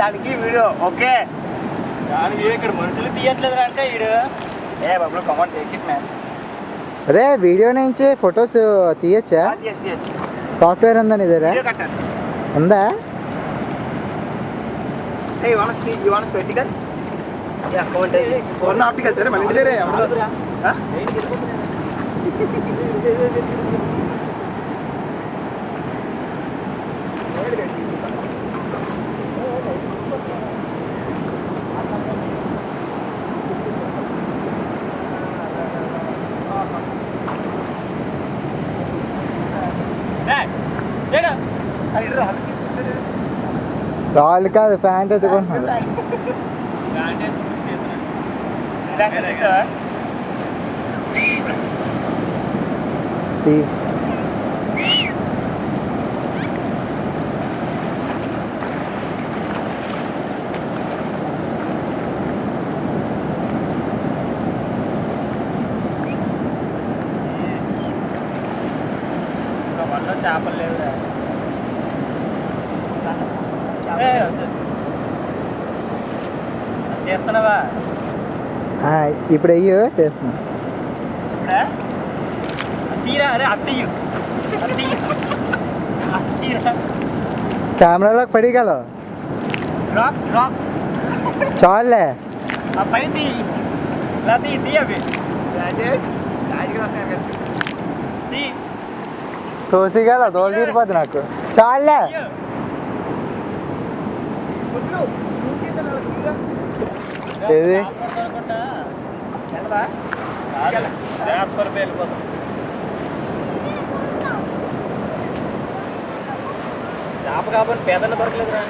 దానికి video okay, దానికి ఇక్కడ మనుషులు తీయట్లేదు అంటే వీడు ఏ బాబు కమాండ్ టేక్ ఇట్ మ్యాన్. అరే వీడియో నుంచి ఫొటోస్ తీయచ్చా? సాఫ్ట్వేర్ ఉందా నీ దగ్గర? ఉందా? Hey, you want spectacles? Yeah, come on, take it. Or not opticals, sir. Mali there. Huh? రాళ్ళు కాదు, ప్యాంట్ ఎత్తుకుంటున్నాడు. చేపలు లేవు చేస్తున్నావా? ఇప్పుడు అయ్యో చేస్తున్నా. తీరా అరే అత్తయ్యు కెమెరాలోకి పడిగల చాలే పై తీయవి తోసిగల దోలు తీరిపోద్ది నాకు. చాలే ఏది చేప కాబట్టి పేదలు దొరకలేదురా.